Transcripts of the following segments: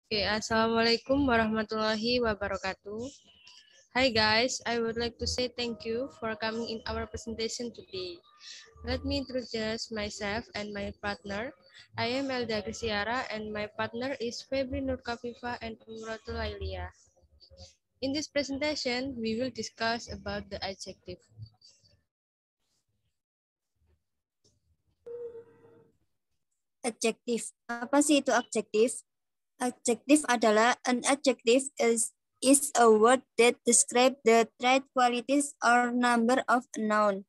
Okay, Assalamualaikum warahmatullahi wabarakatuh. Hi guys, I would like to say thank you for coming in our presentation today. Let me introduce myself and my partner. I am Elda Krisiara and my partner is Febri Nurkafifa and Umratul Lailia. In this presentation, we will discuss about the adjective. Adjektif. Apa sih itu adjektif? Adjective adalah an adjective is a word that describe the trait, qualities, or number of a noun.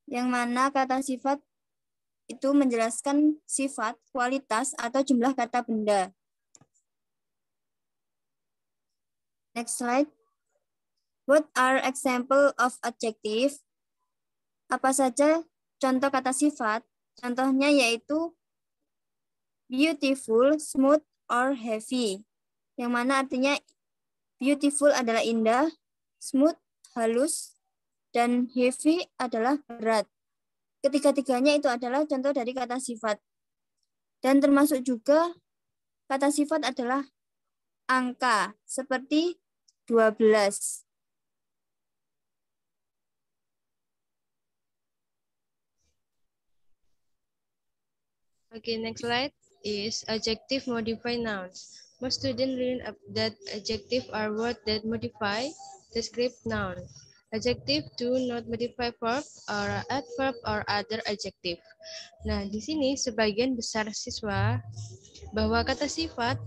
Yang mana kata sifat itu menjelaskan sifat, kualitas, atau jumlah kata benda. Next slide. What are example of adjective? Apa saja contoh kata sifat? Contohnya yaitu beautiful, smooth, or heavy. Yang mana artinya beautiful adalah indah, smooth, halus, dan heavy adalah berat. Ketiga-tiganya itu adalah contoh dari kata sifat. Dan termasuk juga kata sifat adalah angka, seperti 12. Okay, next slide is adjective modify nouns. Most students learn that adjective are words that modify describe noun. Adjective do not modify verb or adverb or other adjective. Nah, di sini sebagian besar siswa bahwa kata sifat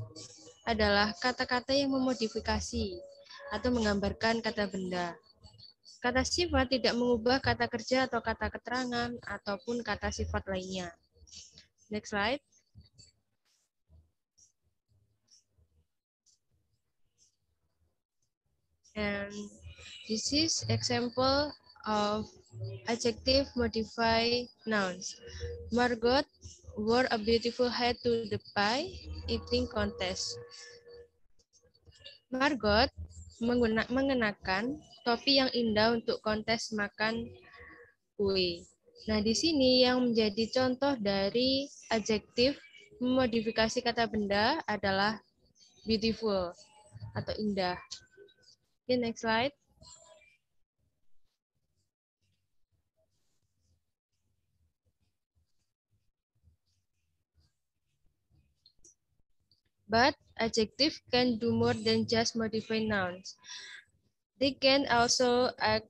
adalah kata-kata yang memodifikasi atau menggambarkan kata benda. Kata sifat tidak mengubah kata kerja atau kata keterangan ataupun kata sifat lainnya. Next slide. And this is example of adjective modify nouns. Margot wore a beautiful hat to the pie eating contest. Margot mengenakan topi yang indah untuk kontes makan kue. Nah, di sini yang menjadi contoh dari adjektif memodifikasi kata benda adalah beautiful atau indah. Okay, next slide. But adjectives can do more than just modify nouns. They can also act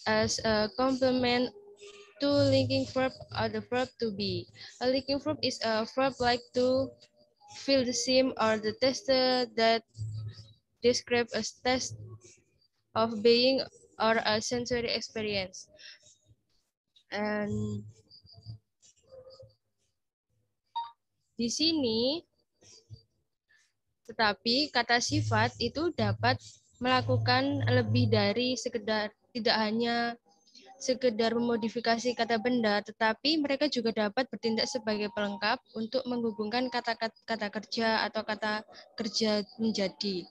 as a complement to linking verb or the verb to be. A linking verb is a verb like to, feel the same, or the test that describe a test of being or a sensory experience. And di sini, tetapi kata sifat itu dapat melakukan lebih dari sekedar, tidak hanya sekedar memodifikasi kata benda, tetapi mereka juga dapat bertindak sebagai pelengkap untuk menghubungkan kata kerja atau kata kerja menjadi.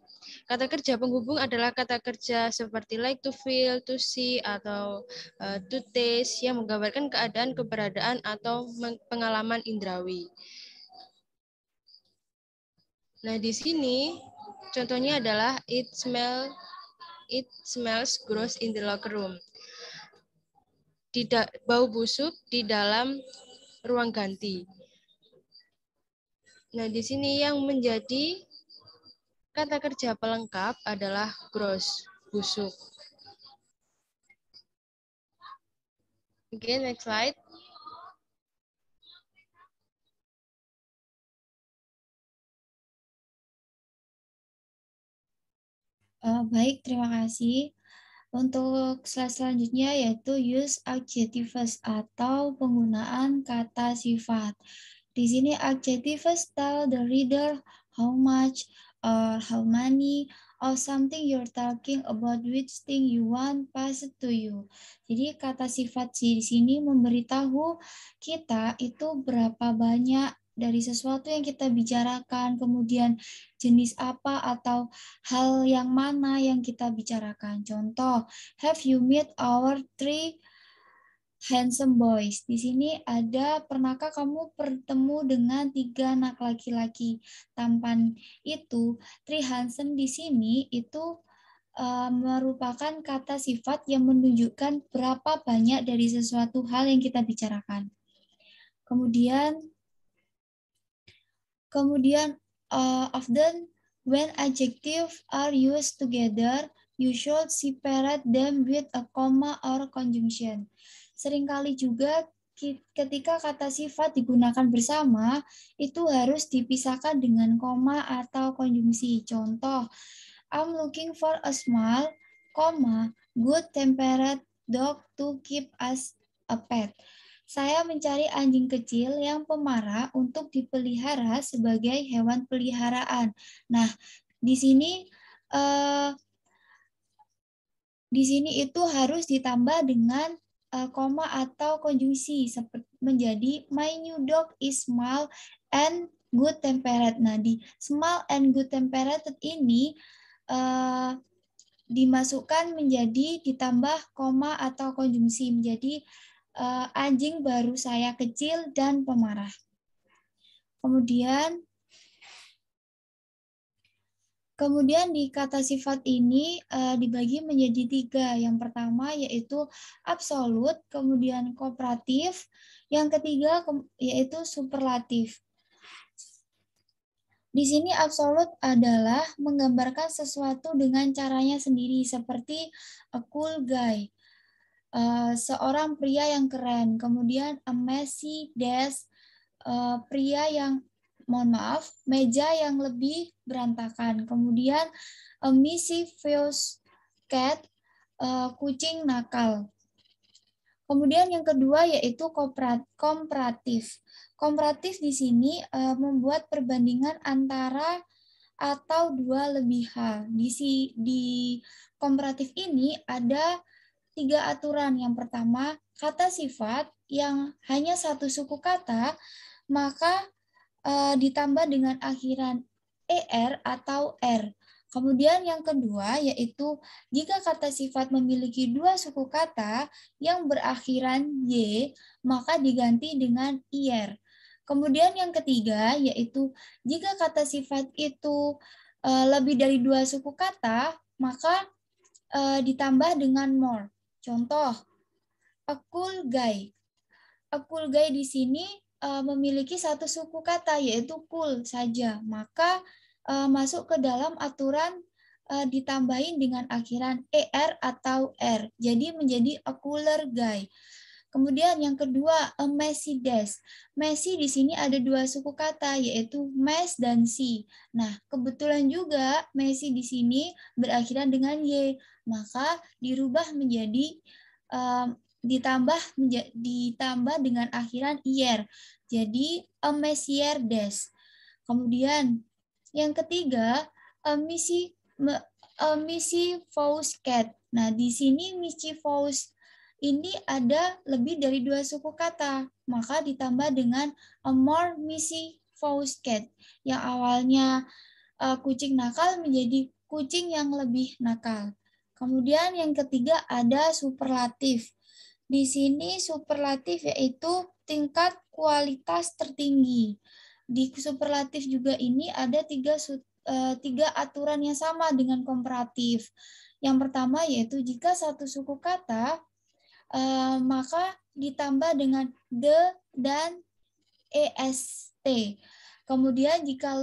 Kata kerja penghubung adalah kata kerja seperti like to feel, to see, atau to taste yang menggambarkan keadaan, keberadaan, atau pengalaman indrawi. Nah, di sini contohnya adalah it smells gross in the locker room. Tidak bau busuk di dalam ruang ganti. Nah, di sini yang menjadi kata kerja pelengkap adalah gross, busuk. Oke, next slide. Baik, terima kasih. Untuk slide selanjutnya yaitu use adjectives atau penggunaan kata sifat. Di sini adjectives tell the reader how much or how many or something you're talking about, which thing you want passed to you. Jadi kata sifat di sini memberitahu kita itu berapa banyak dari sesuatu yang kita bicarakan, kemudian jenis apa atau hal yang mana yang kita bicarakan. Contoh, have you met our tree? handsome boys. Di sini ada, pernahkah kamu bertemu dengan 3 anak laki-laki tampan itu? 3 handsome di sini itu merupakan kata sifat yang menunjukkan berapa banyak dari sesuatu hal yang kita bicarakan. Kemudian often when adjectives are used together, you should separate them with a comma or conjunction. Seringkali juga ketika kata sifat digunakan bersama, itu harus dipisahkan dengan koma atau konjungsi. Contoh, I'm looking for a small, good-tempered dog to keep us a pet. Saya mencari anjing kecil yang pemarah untuk dipelihara sebagai hewan peliharaan. Nah, di sini itu harus ditambah dengan koma atau konjungsi seperti menjadi my new dog is small and good-tempered. Nah, di small and good-tempered ini dimasukkan menjadi ditambah koma atau konjungsi menjadi anjing baru saya kecil dan pemarah. Kemudian di kata sifat ini dibagi menjadi 3. Yang pertama yaitu absolut, kemudian kooperatif, yang ketiga yaitu superlatif. Di sini absolut adalah menggambarkan sesuatu dengan caranya sendiri, seperti a cool guy, seorang pria yang keren. Kemudian a messy desk, pria yang, meja yang lebih berantakan. Kemudian a mischievous cat, kucing nakal. Kemudian yang kedua yaitu komparatif. Komparatif di sini membuat perbandingan antara atau 2 lebih hal. Di komparatif ini ada 3 aturan. Yang pertama, kata sifat yang hanya satu suku kata, maka ditambah dengan akhiran er atau r. Kemudian yang kedua yaitu jika kata sifat memiliki 2 suku kata yang berakhiran y, maka diganti dengan ir. Kemudian yang ketiga yaitu jika kata sifat itu lebih dari 2 suku kata, maka ditambah dengan more. Contoh, a cool guy. A cool guy di sini memiliki 1 suku kata yaitu cool saja, maka masuk ke dalam aturan ditambahin dengan akhiran er atau r. Jadi menjadi a cooler guy. Kemudian yang kedua, a messy desk. Messy di sini ada 2 suku kata yaitu mess dan si. Nah, kebetulan juga messy di sini berakhiran dengan y, maka dirubah menjadi ditambah dengan akhiran ir. Jadi a messier desk. Kemudian yang ketiga, mischievous cat. Nah, di sini mischievous ini ada lebih dari 2 suku kata, maka ditambah dengan a more mischievous cat. Yang awalnya kucing nakal menjadi kucing yang lebih nakal. Kemudian yang ketiga ada superlatif. Di sini superlatif yaitu tingkat kualitas tertinggi. Di superlatif juga ini ada 3 aturan yang sama dengan komparatif. Yang pertama yaitu jika 1 suku kata, maka ditambah dengan the dan est. Kemudian jika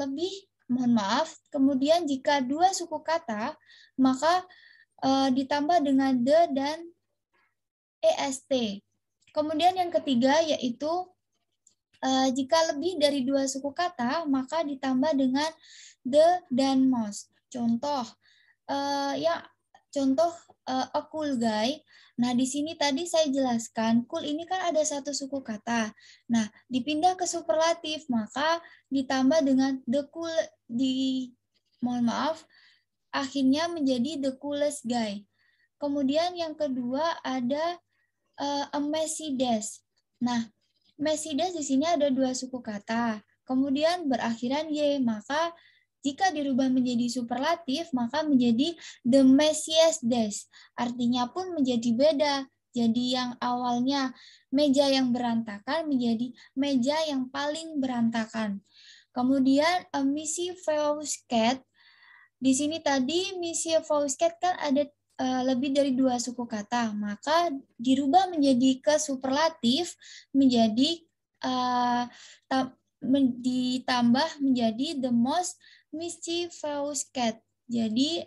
kemudian jika 2 suku kata, maka ditambah dengan the dan est. Kemudian yang ketiga yaitu jika lebih dari 2 suku kata, maka ditambah dengan the dan most. Contoh, a cool guy. Nah, di sini tadi saya jelaskan, cool ini kan ada 1 suku kata. Nah, dipindah ke superlatif, maka ditambah dengan the cool, akhirnya menjadi the coolest guy. Kemudian yang kedua ada a messy desk. Nah, messy desk di sini ada 2 suku kata, kemudian berakhiran y, maka jika dirubah menjadi superlatif, maka menjadi the messiest desk. Artinya pun menjadi beda. Jadi yang awalnya meja yang berantakan menjadi meja yang paling berantakan. Kemudian mischievous cat. Di sini tadi mischievous cat kan ada lebih dari 2 suku kata, maka dirubah menjadi ke superlatif menjadi ditambah menjadi the most mischievous cat. Jadi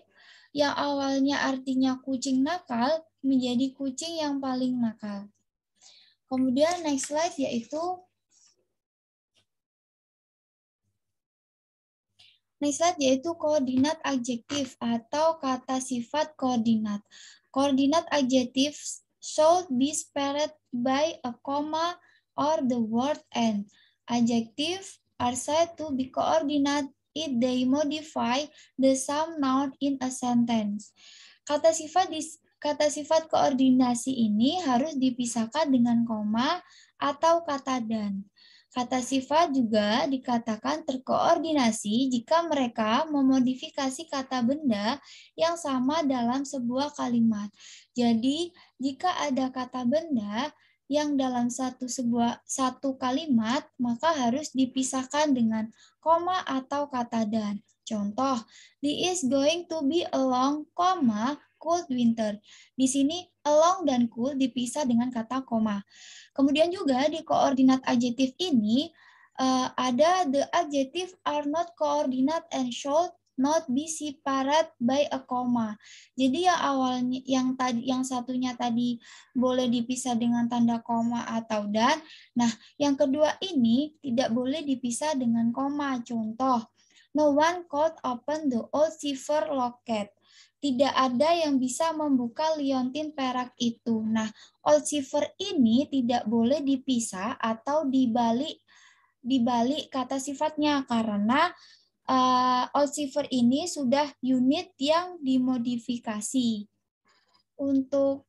yang awalnya artinya kucing nakal menjadi kucing yang paling nakal. Kemudian next slide yaitu koordinat adjektif atau kata sifat koordinat. Koordinat adjektif should be separated by a comma or the word and. Adjective are said to be coordinate if they modify the some noun in a sentence. Kata sifat koordinasi ini harus dipisahkan dengan koma atau kata dan. Kata sifat juga dikatakan terkoordinasi jika mereka memodifikasi kata benda yang sama dalam sebuah kalimat. Jadi, jika ada kata benda yang dalam satu kalimat, maka harus dipisahkan dengan koma atau kata dan. Contoh, this is going to be a long, cold winter. Di sini a long dan cool dipisah dengan kata koma. Kemudian juga di koordinat adjektif ini ada the adjective are not coordinate and should not be separated by a comma. Jadi yang awalnya yang satunya tadi boleh dipisah dengan tanda koma atau dan. Nah, yang kedua ini tidak boleh dipisah dengan koma. Contoh, no one could open the old silver locket. Tidak ada yang bisa membuka liontin perak itu. Nah, old silver ini tidak boleh dipisah atau dibalik kata sifatnya karena old silver ini sudah unit yang dimodifikasi. Untuk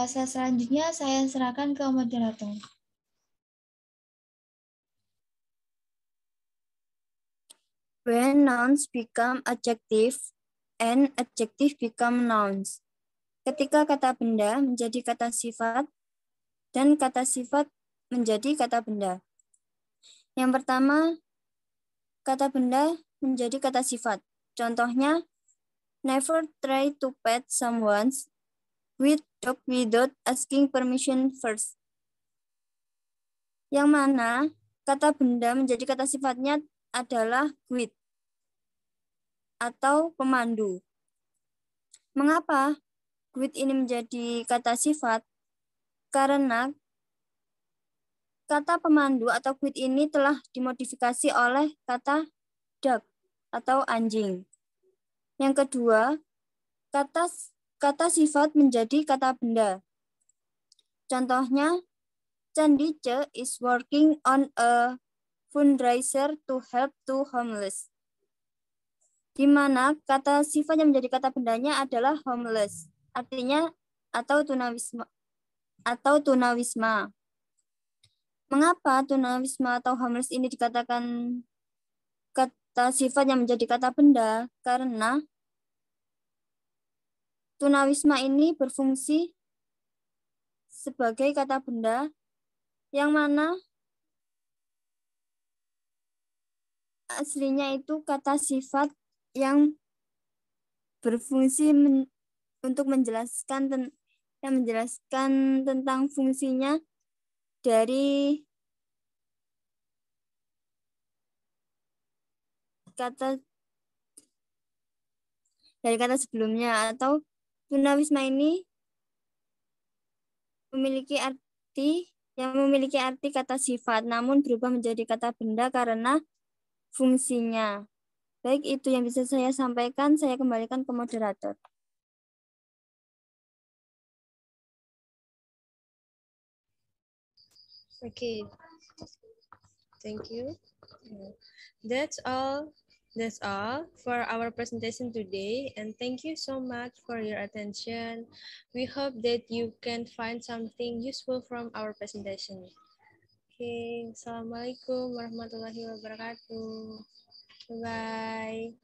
selanjutnya saya serahkan ke moderator. When nouns become adjective and adjective become nouns. Ketika kata benda menjadi kata sifat dan kata sifat menjadi kata benda. Yang pertama, kata benda menjadi kata sifat. Contohnya, never try to pet someone with dog without asking permission first. Yang mana kata benda menjadi kata sifatnya adalah guide atau pemandu. Mengapa guide ini menjadi kata sifat? Karena kata pemandu atau guide ini telah dimodifikasi oleh kata dog atau anjing. Yang kedua, kata sifat menjadi kata benda. Contohnya, Candice is working on a fundraiser to help to homeless. Di mana kata sifat yang menjadi kata bendanya adalah homeless, artinya atau tunawisma. Mengapa tunawisma atau homeless ini dikatakan kata sifat yang menjadi kata benda? Karena tunawisma ini berfungsi sebagai kata benda yang mana aslinya itu kata sifat yang berfungsi untuk menjelaskan tentang fungsinya dari kata sebelumnya. Atau tunawisma ini memiliki arti kata sifat namun berubah menjadi kata benda karena fungsinya. Baik, itu yang bisa saya sampaikan. Saya kembalikan ke moderator. Okay, thank you. That's all for our presentation today, and thank you so much for your attention. We hope that you can find something useful from our presentation. Okay, Assalamualaikum warahmatullahi wabarakatuh. Bye-bye.